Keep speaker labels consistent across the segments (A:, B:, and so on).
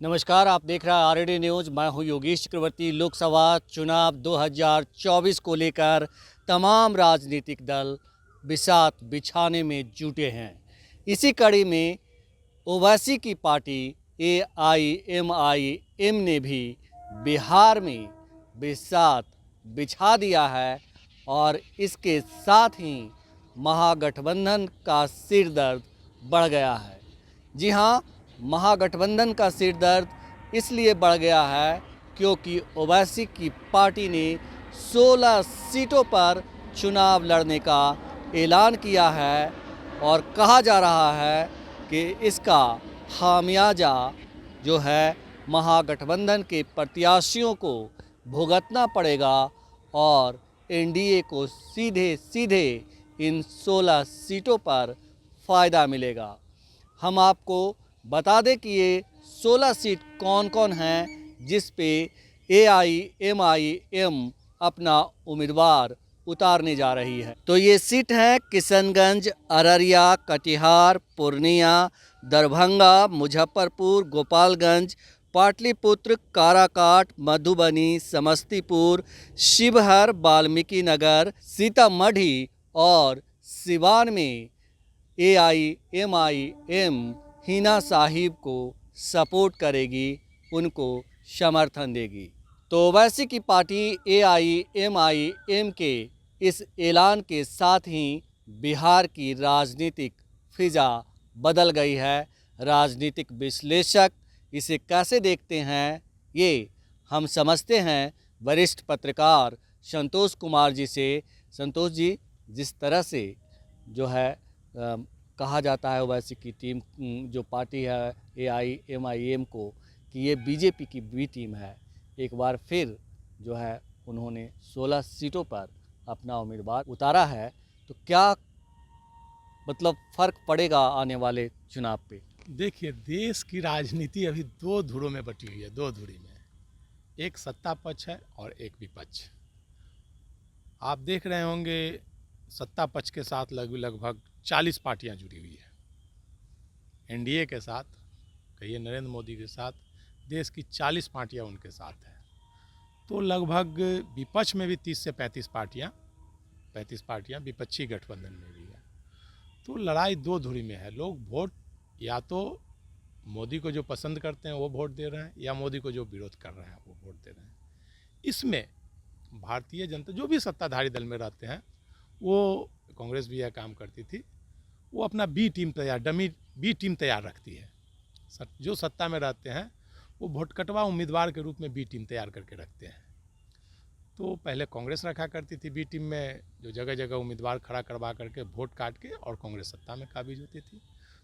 A: नमस्कार, आप देख रहे हैं आरडी न्यूज़। मैं हूं योगेश चक्रवर्ती। लोकसभा चुनाव 2024 को लेकर तमाम राजनीतिक दल बिसात बिछाने में जुटे हैं। इसी कड़ी में ओवैसी की पार्टी AIMIM ने भी बिहार में बिसात बिछा दिया है और इसके साथ ही महागठबंधन का सिरदर्द बढ़ गया है। जी हाँ, महागठबंधन का सिरदर्द इसलिए बढ़ गया है क्योंकि ओवैसी की पार्टी ने 16 सीटों पर चुनाव लड़ने का ऐलान किया है और कहा जा रहा है कि इसका खामियाजा जो है महागठबंधन के प्रत्याशियों को भुगतना पड़ेगा और NDA को सीधे सीधे इन 16 सीटों पर फ़ायदा मिलेगा। हम आपको बता दें कि ये 16 सीट कौन कौन हैं जिस पे AIMIM अपना उम्मीदवार उतारने जा रही है। तो ये सीट है किशनगंज, अररिया, कटिहार, पूर्णिया, दरभंगा, मुजफ्फरपुर, गोपालगंज, पाटलिपुत्र, काराकाट, मधुबनी, समस्तीपुर, शिवहर, वाल्मीकि नगर, सीतामढ़ी और सिवान में AIMIM हिना साहिब को सपोर्ट करेगी, उनको समर्थन देगी। तो ओवैसी की पार्टी AIMIM के इस ऐलान के साथ ही बिहार की राजनीतिक फिजा बदल गई है। राजनीतिक विश्लेषक इसे कैसे देखते हैं, ये हम समझते हैं वरिष्ठ पत्रकार संतोष कुमार जी से। संतोष जी, जिस तरह से जो है कहा जाता है ओवैसी की टीम जो पार्टी है AIMIM को कि ये बीजेपी की बी टीम है, एक बार फिर जो है उन्होंने 16 सीटों पर अपना उम्मीदवार उतारा है, तो क्या मतलब फ़र्क पड़ेगा आने वाले चुनाव पे?
B: देखिए, देश की राजनीति अभी दो धुरों में बटी हुई है, दो धुरी में। एक सत्ता पक्ष है और एक विपक्ष। आप देख रहे होंगे सत्ता पक्ष के साथ लगभग 40 पार्टियां जुड़ी हुई है। NDA के साथ, कहिए नरेंद्र मोदी के साथ, देश की 40 पार्टियां उनके साथ हैं। तो लगभग विपक्ष में भी 30 से 35 पार्टियां विपक्षी गठबंधन में भी है। तो लड़ाई दो धुरी में है। लोग वोट या तो मोदी को जो पसंद करते हैं वो वोट दे रहे हैं, या मोदी को जो विरोध कर रहे हैं वो वोट दे रहे हैं। इसमें भारतीय जनता, जो भी सत्ताधारी दल में रहते हैं, वो कांग्रेस भी यह काम करती थी, वो अपना डमी बी टीम तैयार रखती है। जो सत्ता में रहते हैं वो भोटकटवा उम्मीदवार के रूप में बी टीम तैयार करके रखते हैं। तो पहले कांग्रेस रखा करती थी बी टीम में, जो जगह जगह उम्मीदवार खड़ा करवा करके वोट काट के, और कांग्रेस सत्ता में काबिज होती थी।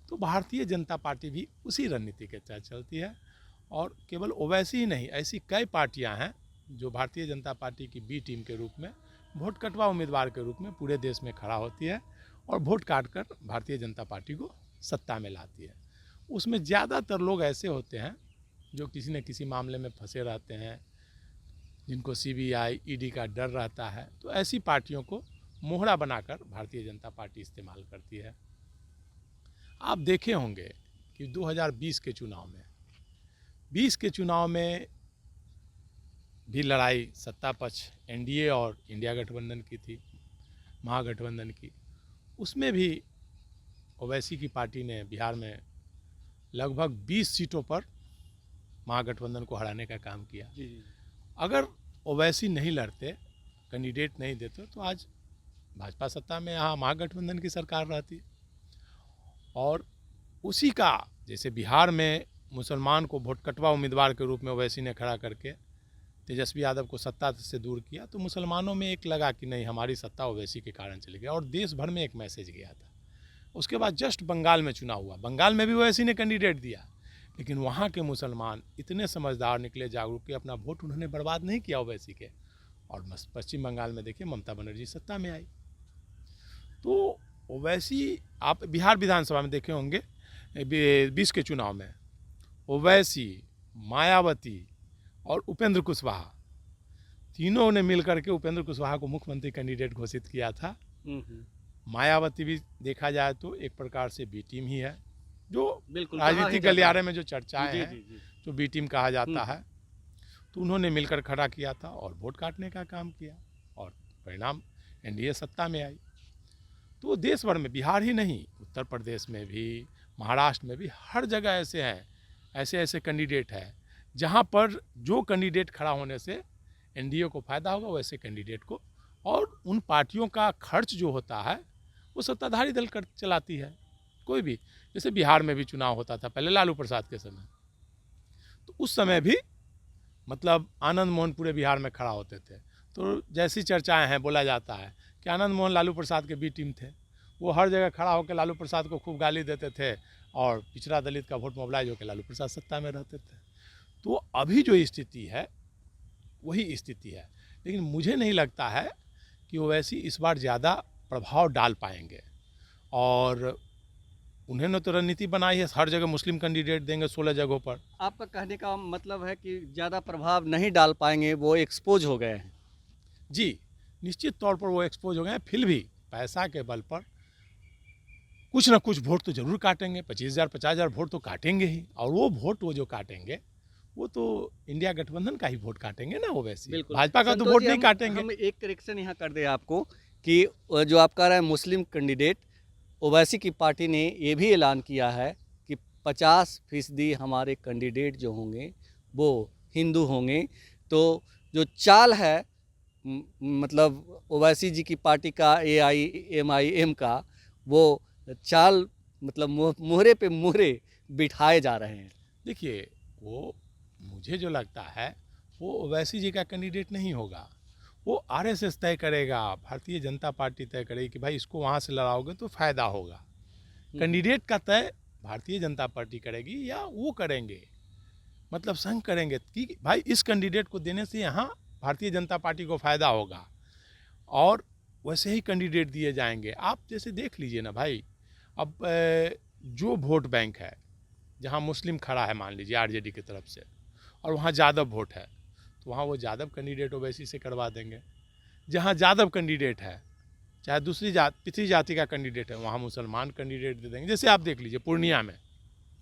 B: तो भारतीय जनता पार्टी भी उसी रणनीति के तहत चलती है। और केवल ओवैसी ही नहीं, ऐसी कई पार्टियां हैं जो भारतीय जनता पार्टी की बी टीम के रूप में वोट कटवा उम्मीदवार के रूप में पूरे देश में खड़ा होती है और वोट काट कर भारतीय जनता पार्टी को सत्ता में लाती है। उसमें ज़्यादातर लोग ऐसे होते हैं जो किसी न किसी मामले में फंसे रहते हैं, जिनको CBI ED का डर रहता है। तो ऐसी पार्टियों को मोहरा बनाकर भारतीय जनता पार्टी इस्तेमाल करती है। आप देखे होंगे कि 2020 के चुनाव में भी लड़ाई सत्ता पक्ष NDA और इंडिया गठबंधन की थी, महागठबंधन की। उसमें भी ओवैसी की पार्टी ने बिहार में लगभग 20 सीटों पर महागठबंधन को हराने का काम किया। जी। अगर ओवैसी नहीं लड़ते, कैंडिडेट नहीं देते, तो आज भाजपा सत्ता में यहाँ महागठबंधन की सरकार रहती। और उसी का, जैसे बिहार में मुसलमान को भोटकटवा उम्मीदवार के रूप में ओवैसी ने खड़ा करके तेजस्वी यादव को सत्ता से दूर किया, तो मुसलमानों में एक लगा कि नहीं, हमारी सत्ता ओवैसी के कारण चली गई, और देश भर में एक मैसेज गया था। उसके बाद जस्ट बंगाल में चुनाव हुआ, बंगाल में भी ओवैसी ने कैंडिडेट दिया, लेकिन वहाँ के मुसलमान इतने समझदार निकले, जागरूक, के अपना वोट उन्होंने बर्बाद नहीं किया ओवैसी के। और पश्चिम बंगाल में देखिए, ममता बनर्जी सत्ता में आई। तो ओवैसी, आप बिहार विधानसभा में देखे होंगे 20 के चुनाव में ओवैसी, मायावती और उपेंद्र कुशवाहा, तीनों ने मिलकर के उपेंद्र कुशवाहा को मुख्यमंत्री कैंडिडेट घोषित किया था। मायावती भी देखा जाए तो एक प्रकार से बी टीम ही है, जो राजनीतिक गलियारे में जो चर्चाएं हैं जो बी टीम कहा जाता है, तो उन्होंने मिलकर खड़ा किया था और वोट काटने का काम किया और परिणाम एनडीए सत्ता में आई। तो देश भर में, बिहार ही नहीं, उत्तर प्रदेश में भी, महाराष्ट्र में भी, हर जगह ऐसे हैं, ऐसे ऐसे कैंडिडेट हैं जहाँ पर जो कैंडिडेट खड़ा होने से एनडीए को फ़ायदा होगा वैसे कैंडिडेट को, और उन पार्टियों का खर्च जो होता है वो सत्ताधारी दल कर चलाती है। कोई भी, जैसे बिहार में भी चुनाव होता था पहले लालू प्रसाद के समय, तो उस समय भी मतलब आनंद मोहन पूरे बिहार में खड़ा होते थे। तो जैसी चर्चाएं हैं, बोला जाता है कि आनंद मोहन लालू प्रसाद के बी टीम थे, वो हर जगह खड़ा होकर लालू प्रसाद को खूब गाली देते थे और पिछड़ा दलित का वोट मोबिलाइज होकर लालू प्रसाद सत्ता में रहते थे। तो अभी जो स्थिति है वही स्थिति है, लेकिन मुझे नहीं लगता है कि ओवैसी इस बार ज़्यादा प्रभाव डाल पाएंगे। और उन्होंने तो रणनीति बनाई है, हर जगह मुस्लिम कैंडिडेट देंगे 16 जगहों पर।
A: आपका कहने का मतलब है कि ज़्यादा प्रभाव नहीं डाल पाएंगे, वो एक्सपोज हो गए हैं।
B: जी, निश्चित तौर पर वो एक्सपोज हो गए हैं। फिर भी पैसा के बल पर कुछ ना कुछ वोट तो जरूर काटेंगे, 25,000 50,000 वोट तो काटेंगे ही। और वो वोट वो जो काटेंगे वो तो इंडिया गठबंधन का ही वोट काटेंगे ना, वो वैसे
A: बिल्कुल,
B: भाजपा का तो
A: संतोष
B: वोट
A: जी,
B: नहीं काटेंगे।
A: हम एक करेक्शन यहाँ कर दें आपको कि जो आप कह रहे हैं मुस्लिम कैंडिडेट, ओवैसी की पार्टी ने ये भी ऐलान किया है कि 50% हमारे कैंडिडेट जो होंगे वो हिंदू होंगे। तो जो चाल है मतलब ओवैसी जी की पार्टी का, AIMIM का, वो चाल मतलब मोहरे पे मोहरे बिठाए जा रहे हैं।
B: देखिए, वो मुझे जो लगता है वो ओवैसी जी का कैंडिडेट नहीं होगा, वो आरएसएस तय करेगा, भारतीय जनता पार्टी तय करेगी कि भाई इसको वहाँ से लड़ाओगे तो फ़ायदा होगा। कैंडिडेट का तय भारतीय जनता पार्टी करेगी या वो करेंगे, मतलब संघ करेंगे कि भाई इस कैंडिडेट को देने से यहाँ भारतीय जनता पार्टी को फ़ायदा होगा, और वैसे ही कैंडिडेट दिए जाएंगे। आप जैसे देख लीजिए ना भाई, अब जो वोट बैंक है, जहाँ मुस्लिम खड़ा है मान लीजिए आरजेडी की तरफ से, और वहाँ यादव वोट है, तो वहाँ वो यादव कैंडिडेट ओवैसी से करवा देंगे। जहाँ यादव कैंडिडेट है, चाहे दूसरी पिछड़ी जाति का कैंडिडेट है, वहाँ मुसलमान कैंडिडेट दे देंगे। जैसे आप देख लीजिए पूर्णिया में,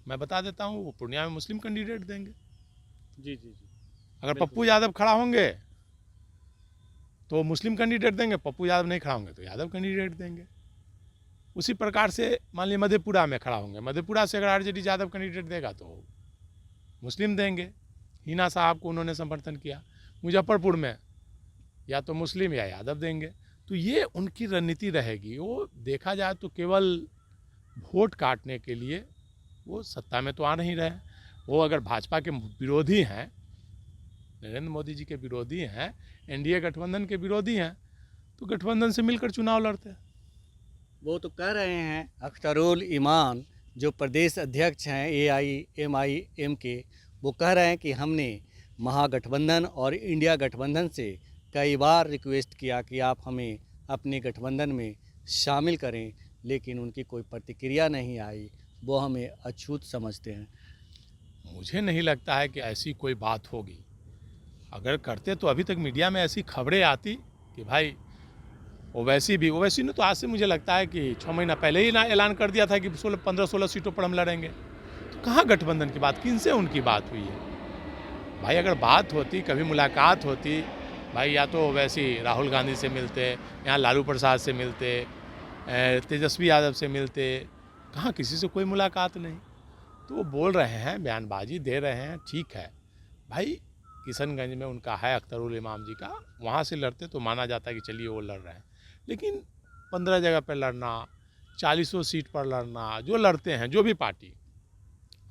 B: मैं बता देता हूँ, वो पूर्णिया में मुस्लिम कैंडिडेट देंगे।
A: जी जी जी,
B: अगर पप्पू यादव खड़ा होंगे तो मुस्लिम कैंडिडेट देंगे, पप्पू यादव नहीं खड़ा होंगे तो यादव कैंडिडेट देंगे। उसी प्रकार से मान लीजिए मधेपुरा में खड़ा होंगे, मधेपुरा से अगर आरजेडी यादव कैंडिडेट देगा तो मुस्लिम देंगे। हिना साहब को उन्होंने समर्थन किया। मुजफ्फरपुर में या तो मुस्लिम या यादव देंगे। तो ये उनकी रणनीति रहेगी। वो देखा जाए तो केवल वोट काटने के लिए वो सत्ता में तो आ नहीं रहे। वो अगर भाजपा के विरोधी हैं, नरेंद्र मोदी जी के विरोधी हैं, एनडीए गठबंधन के विरोधी हैं, तो गठबंधन से मिलकर चुनाव लड़ते हैं।
A: वो तो कह रहे हैं अख्तरुल ईमान जो प्रदेश अध्यक्ष हैं AIMIM के, वो कह रहे हैं कि हमने महागठबंधन और इंडिया गठबंधन से कई बार रिक्वेस्ट किया कि आप हमें अपने गठबंधन में शामिल करें, लेकिन उनकी कोई प्रतिक्रिया नहीं आई। वो हमें अछूत समझते हैं।
B: मुझे नहीं लगता है कि ऐसी कोई बात होगी। अगर करते तो अभी तक मीडिया में ऐसी खबरें आती कि भाई ओवैसी ने तो आज से मुझे लगता है कि 6 महीना पहले ही ना ऐलान कर दिया था कि 15-16 सीटों पर हम लड़ेंगे। तो कहाँ गठबंधन की बात, किनसे उनकी बात हुई है? भाई अगर बात होती, कभी मुलाकात होती, भाई या तो ओवैसी राहुल गांधी से मिलते, यहाँ लालू प्रसाद से मिलते, तेजस्वी यादव से मिलते, कहाँ किसी से कोई मुलाकात नहीं। तो वो बोल रहे हैं, बयानबाजी दे रहे हैं, ठीक है भाई। किशनगंज में उनका है अख्तरुल इमाम जी का, वहाँ से लड़ते तो माना जाता है कि चलिए वो लड़ रहे हैं। लेकिन 15 जगह पर लड़ना, 40 सीट पर लड़ना, जो लड़ते हैं जो भी पार्टी,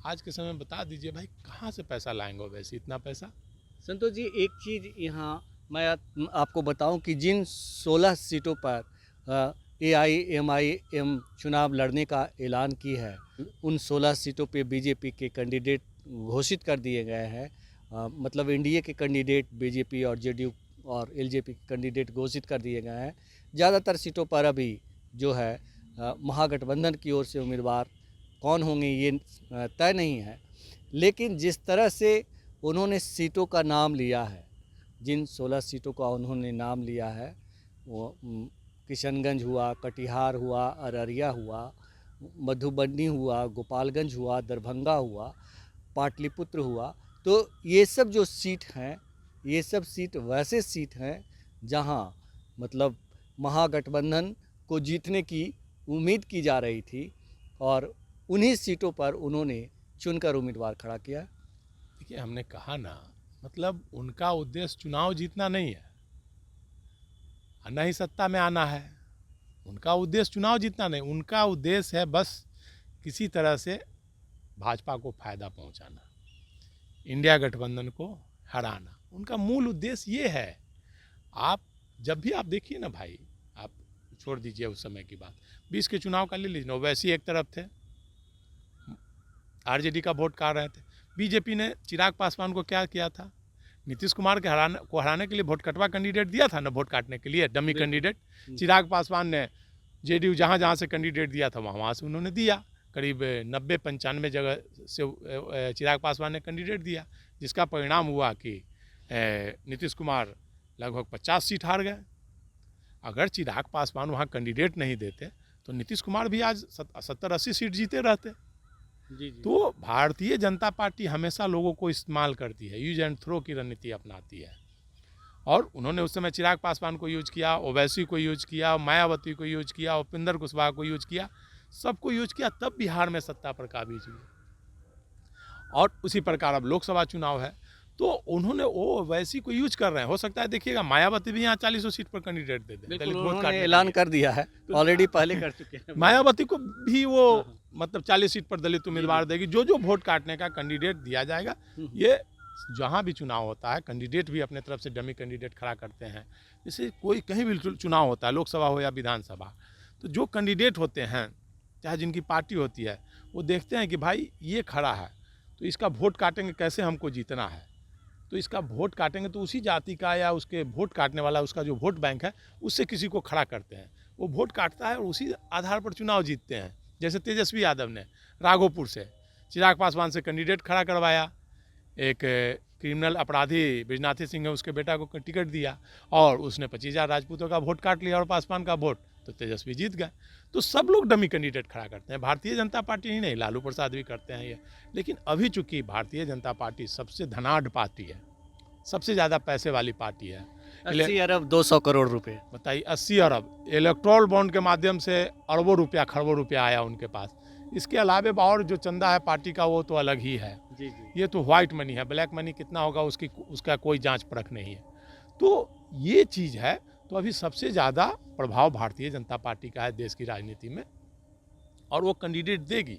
B: आज के समय में बता दीजिए भाई कहाँ से पैसा लाएंगे वैसे इतना पैसा।
A: संतोष जी, एक चीज़ यहाँ मैं आपको बताऊं कि जिन 16 सीटों पर AIMIM चुनाव लड़ने का ऐलान की है, उन 16 सीटों पे बीजेपी के कैंडिडेट घोषित कर दिए गए हैं। मतलब एनडीए के कैंडिडेट बीजेपी और जेडीयू और एलजेपी के कैंडिडेट घोषित कर दिए गए हैं। ज़्यादातर सीटों पर अभी जो है महागठबंधन की ओर से उम्मीदवार कौन होंगे ये तय नहीं है। लेकिन जिस तरह से उन्होंने सीटों का नाम लिया है, जिन 16 सीटों का उन्होंने नाम लिया है, वो किशनगंज हुआ, कटिहार हुआ, अररिया हुआ, मधुबनी हुआ, गोपालगंज हुआ, दरभंगा हुआ, पाटलिपुत्र हुआ। तो ये सब जो सीट हैं, ये सब सीट वैसे सीट हैं जहां मतलब महागठबंधन को जीतने की उम्मीद की जा रही थी और उन्हीं सीटों पर उन्होंने चुनकर उम्मीदवार खड़ा किया।
B: देखिए, हमने कहा ना, मतलब उनका उद्देश्य चुनाव जीतना नहीं है, न ही सत्ता में आना है। उनका उद्देश्य चुनाव जीतना नहीं, उनका उद्देश्य है बस किसी तरह से भाजपा को फायदा पहुंचाना, इंडिया गठबंधन को हराना। उनका मूल उद्देश्य ये है। आप जब भी आप देखिए ना भाई, आप छोड़ दीजिए उस समय की बात, 20 के चुनाव का ले लीजिए, ओवैसी एक तरफ थे, आरजेडी का वोट काट रहे थे। बीजेपी ने चिराग पासवान को क्या किया था, नीतीश कुमार के हराने के लिए वोट कटवा कैंडिडेट दिया था ना, वोट काटने के लिए डमी कैंडिडेट। चिराग पासवान ने जेडीयू जहाँ जहाँ से कैंडिडेट दिया था वहाँ से उन्होंने दिया। करीब 90-95 जगह से चिराग पासवान ने कैंडिडेट दिया, जिसका परिणाम हुआ कि नीतीश कुमार लगभग 50 सीट हार गए। अगर चिराग पासवान वहाँ कैंडिडेट नहीं देते तो नीतीश कुमार भी आज 70-80 सीट जीते रहते।
A: जी।
B: तो भारतीय जनता पार्टी हमेशा लोगों को इस्तेमाल करती है, यूज एंड थ्रो की रणनीति अपनाती है। और उन्होंने उस समय चिराग पासवान को यूज किया, ओवैसी को यूज किया, मायावती को यूज किया, उपेंद्र कुशवाहा को यूज किया, सबको यूज किया, तब बिहार में सत्ता पर काबिज हुई। और उसी प्रकार अब लोकसभा चुनाव है तो उन्होंने वो वैसी को यूज कर रहे हैं। हो सकता है देखिएगा मायावती भी यहाँ 40 सीट पर कैंडिडेट दे दें, दलित वोट काटने
A: ऐलान कर दिया है, ऑलरेडी पहले कर चुके हैं।
B: मायावती को भी वो मतलब 40 सीट पर दलित उम्मीदवार देगी। जो जो वोट काटने का कैंडिडेट दिया जाएगा, ये जहाँ भी चुनाव होता है कैंडिडेट भी अपने तरफ से डमी कैंडिडेट खड़ा करते हैं। जैसे कोई कहीं भी चुनाव होता है, लोकसभा हो या विधानसभा, तो जो कैंडिडेट होते हैं चाहे जिनकी पार्टी होती है, वो देखते हैं कि भाई ये खड़ा है तो इसका वोट काटेंगे, कैसे हमको जीतना है, तो इसका वोट काटेंगे तो उसी जाति का या उसके वोट काटने वाला उसका जो वोट बैंक है उससे किसी को खड़ा करते हैं। वो वोट काटता है और उसी आधार पर चुनाव जीतते हैं। जैसे तेजस्वी यादव ने राघोपुर से चिराग पासवान से कैंडिडेट खड़ा करवाया, एक क्रिमिनल अपराधी बिजनाथी सिंह है, उसके बेटा को टिकट दिया और उसने 25,000 राजपूतों का वोट काट लिया और पासवान का वोट, तो तेजस्वी जीत गए। तो सब लोग डमी कैंडिडेट खड़ा करते हैं, भारतीय जनता पार्टी ही नहीं, लालू प्रसाद भी करते हैं ये। लेकिन अभी चूंकि भारतीय जनता पार्टी सबसे धनाढ़ पार्टी है, सबसे ज़्यादा पैसे वाली पार्टी है,
A: 80 अरब 200 करोड़ रुपए,
B: बताइए 80 अरब इलेक्ट्रोल बॉन्ड के माध्यम से अरबों रुपया खरबों रुपया आया उनके पास। इसके अलावे और जो चंदा है पार्टी का वो तो अलग ही है।
A: जी।
B: ये तो व्हाइट मनी है, ब्लैक मनी कितना होगा उसका कोई जांच परख नहीं है। तो ये चीज़ है। तो अभी सबसे ज़्यादा प्रभाव भारतीय जनता पार्टी का है देश की राजनीति में, और वो कैंडिडेट देगी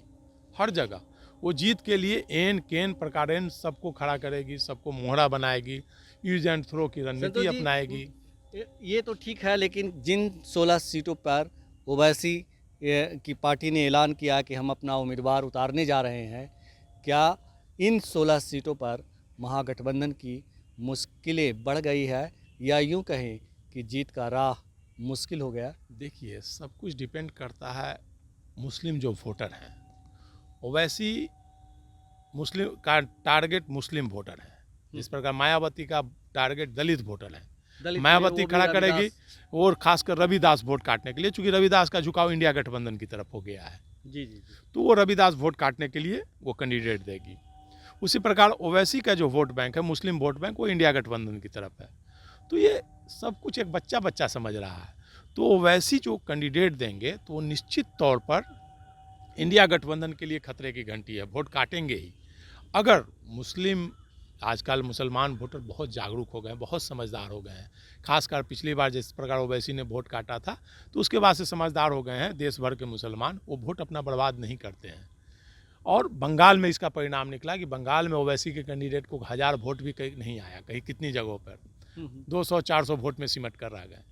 B: हर जगह। वो जीत के लिए एन केन प्रकारेण सबको खड़ा करेगी, सबको मोहरा बनाएगी, यूज एंड थ्रो की रणनीति अपनाएगी।
A: ये तो ठीक है, लेकिन जिन 16 सीटों पर ओवैसी की पार्टी ने ऐलान किया कि हम अपना उम्मीदवार उतारने जा रहे हैं, क्या इन 16 सीटों पर महागठबंधन की मुश्किलें बढ़ गई है या यूं कहें कि जीत का राह मुश्किल हो गया?
B: देखिए, सब कुछ डिपेंड करता है मुस्लिम जो वोटर हैं। ओवैसी मुस्लिम का टारगेट मुस्लिम वोटर है, जिस प्रकार मायावती का टारगेट दलित वोटर है। मायावती खड़ा करेगी और खासकर रविदास वोट काटने के लिए, चूंकि रविदास का झुकाव इंडिया गठबंधन की तरफ हो गया है।
A: जी।
B: तो वो रविदास वोट काटने के लिए वो कैंडिडेट देगी। उसी प्रकार ओवैसी का जो वोट बैंक है, मुस्लिम वोट बैंक, वो इंडिया गठबंधन की तरफ है। तो ये सब कुछ एक बच्चा बच्चा समझ रहा है। तो ओवैसी जो कैंडिडेट देंगे तो वो निश्चित तौर पर इंडिया गठबंधन के लिए खतरे की घंटी है, वोट काटेंगे ही। अगर मुस्लिम, आजकल मुसलमान वोटर बहुत जागरूक हो गए हैं, बहुत समझदार हो गए हैं। खासकर पिछली बार जिस प्रकार ओवैसी ने वोट काटा था, तो उसके बाद से समझदार हो गए हैं देश भर के मुसलमान। वो वोट अपना बर्बाद नहीं करते हैं। और बंगाल में इसका परिणाम निकला कि बंगाल में ओवैसी के कैंडिडेट को 1000 वोट भी कहीं नहीं आया, कहीं कितनी जगहों पर 200-400 वोट में सिमट कर रह गए।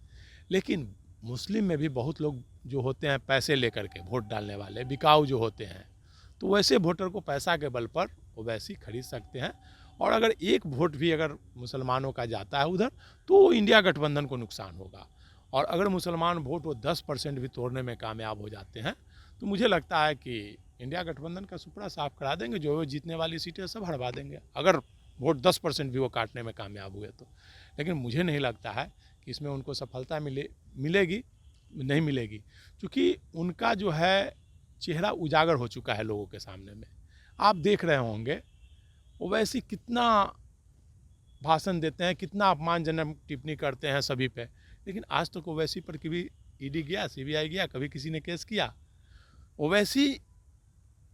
B: लेकिन मुस्लिम में भी बहुत लोग जो होते हैं पैसे लेकर के वोट डालने वाले, बिकाऊ जो होते हैं, तो वैसे वोटर को पैसा के बल पर ओवैसी खरीद सकते हैं। और अगर एक वोट भी अगर मुसलमानों का जाता है उधर, तो इंडिया गठबंधन को नुकसान होगा। और अगर मुसलमान वोट वो 10% भी तोड़ने में कामयाब हो जाते हैं, तो मुझे लगता है कि इंडिया गठबंधन का सुपड़ा साफ करा देंगे, जो जीतने वाली सीटें सब हड़वा देंगे, अगर वोट 10% भी वो काटने में कामयाब हुए तो। लेकिन मुझे नहीं लगता है कि इसमें उनको सफलता मिलेगी, नहीं मिलेगी, क्योंकि उनका जो है चेहरा उजागर हो चुका है लोगों के सामने में। आप देख रहे होंगे ओवैसी कितना भाषण देते हैं, कितना अपमानजनक टिप्पणी करते हैं सभी पे, लेकिन आज तक ओवैसी पर कभी ईडी गया, सीबीआई गया, कभी किसी ने केस किया? ओवैसी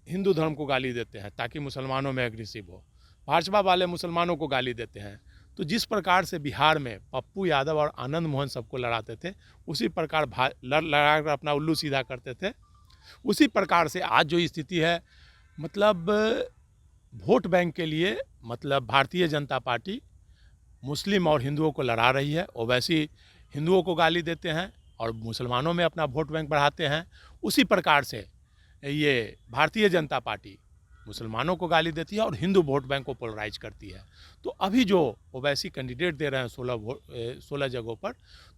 B: हिंदू धर्म को गाली देते हैं ताकि मुसलमानों में एग्रेसिव हो, भाजपा वाले मुसलमानों को गाली देते हैं। तो जिस प्रकार से बिहार में पप्पू यादव और आनंद मोहन सबको लड़ाते थे, उसी प्रकार लड़ाकर अपना उल्लू सीधा करते थे, उसी प्रकार से आज जो स्थिति है, मतलब वोट बैंक के लिए मतलब भारतीय जनता पार्टी मुस्लिम और हिंदुओं को लड़ा रही है। ओवैसी हिंदुओं को गाली देते हैं और मुसलमानों में अपना वोट बैंक बढ़ाते हैं। उसी प्रकार से ये भारतीय जनता पार्टी मुसलमानों को गाली देती है और हिंदू वोट बैंक को पोलराइज करती है। तो अभी जो ओवैसी कैंडिडेट दे रहे हैं 16 जगहों पर,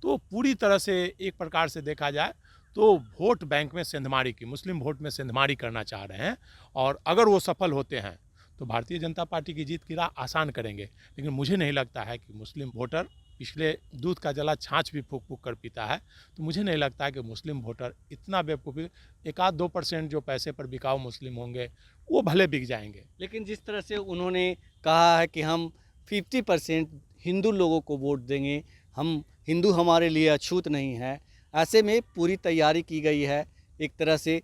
B: तो पूरी तरह से एक प्रकार से देखा जाए तो वोट बैंक में सेंधमारी की, मुस्लिम वोट में सेंधमारी करना चाह रहे हैं। और अगर वो सफल होते हैं तो भारतीय जनता पार्टी की जीत की राह आसान करेंगे। लेकिन मुझे नहीं लगता है कि मुस्लिम वोटर, पिछले दूध का जला छाछ भी फूक फूक कर पीता है, तो मुझे नहीं लगता है कि मुस्लिम वोटर इतना बेवकूफ़ी, 1-2% जो पैसे पर बिकाऊ मुस्लिम होंगे वो भले बिक जाएंगे।
A: लेकिन जिस तरह से उन्होंने कहा है कि हम 50% हिंदू लोगों को वोट देंगे, हम हिंदू हमारे लिए अछूत नहीं है, ऐसे में पूरी तैयारी की गई है। एक तरह से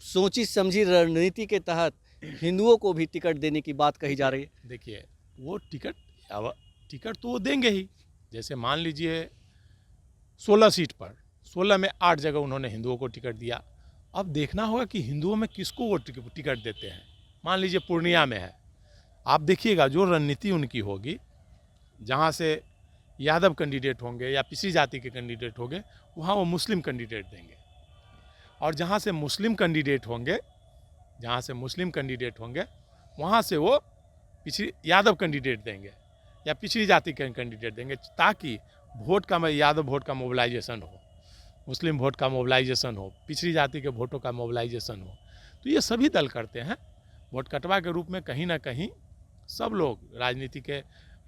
A: सोची समझी रणनीति के तहत हिंदुओं को भी टिकट देने की बात कही जा रही है।
B: देखिए, वो टिकट तो वो देंगे ही। जैसे मान लीजिए 16 सीट पर 16 में 8 जगह उन्होंने हिंदुओं को टिकट दिया। अब देखना होगा कि हिंदुओं में किसको वो टिकट देते हैं। मान लीजिए पूर्णिया में है, आप देखिएगा जो रणनीति उनकी होगी, जहाँ से यादव कैंडिडेट होंगे या पिछड़ी जाति के कैंडिडेट होंगे, वहाँ वो मुस्लिम कैंडिडेट देंगे। और जहाँ से मुस्लिम कैंडिडेट होंगे वहाँ से वो यादव कैंडिडेट देंगे या पिछड़ी जाति के कैंडिडेट देंगे, ताकि यादव वोट का मोबिलाइजेशन हो, मुस्लिम वोट का मोबिलाइजेशन हो, पिछड़ी जाति के वोटों का मोबिलाइजेशन हो। तो ये सभी दल करते हैं। वोट कटवा के रूप में कहीं ना कहीं सब लोग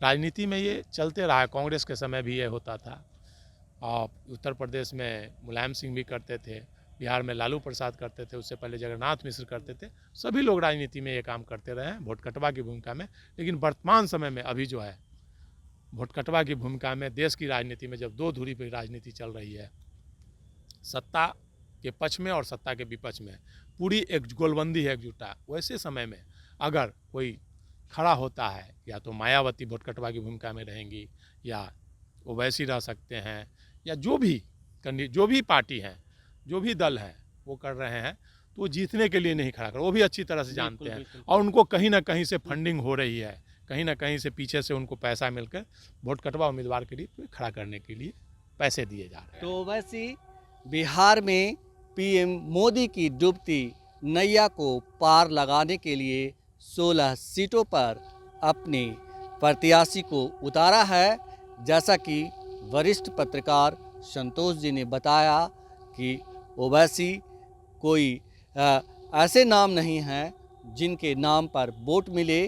B: राजनीति में ये चलते रहा है। कांग्रेस के समय भी ये होता था, और उत्तर प्रदेश में मुलायम सिंह भी करते थे, बिहार में लालू प्रसाद करते थे, उससे पहले जगन्नाथ मिश्र करते थे। सभी लोग राजनीति में ये काम करते रहे हैं वोट कटवा की भूमिका में। लेकिन वर्तमान समय में अभी जो है वोट कटवा की भूमिका में, देश की राजनीति में जब दो धुरी पर राजनीति चल रही है, सत्ता के पक्ष में और सत्ता के विपक्ष में पूरी एक गोलबंदी है, एकजुटता, वैसे समय में अगर कोई खड़ा होता है, या तो मायावती वोट कटवा की भूमिका में रहेंगी, या ओवैसी रह सकते हैं, या जो भी पार्टी हैं, जो भी दल हैं वो कर रहे हैं, तो वो जीतने के लिए नहीं खड़ा कर, वो भी अच्छी तरह से जानते हैं। और उनको कहीं ना कहीं से फंडिंग हो रही है, कहीं ना कहीं से पीछे से उनको पैसा मिलकर वोट कटवा उम्मीदवार के लिए खड़ा करने के लिए पैसे दिए जा रहे हैं।
A: तो वैसे बिहार में पीएम मोदी की डूबती नैया को पार लगाने के लिए 16 सीटों पर अपने प्रत्याशी को उतारा है। जैसा कि वरिष्ठ पत्रकार संतोष जी ने बताया कि ओवैसी कोई ऐसे नाम नहीं हैं जिनके नाम पर वोट मिले।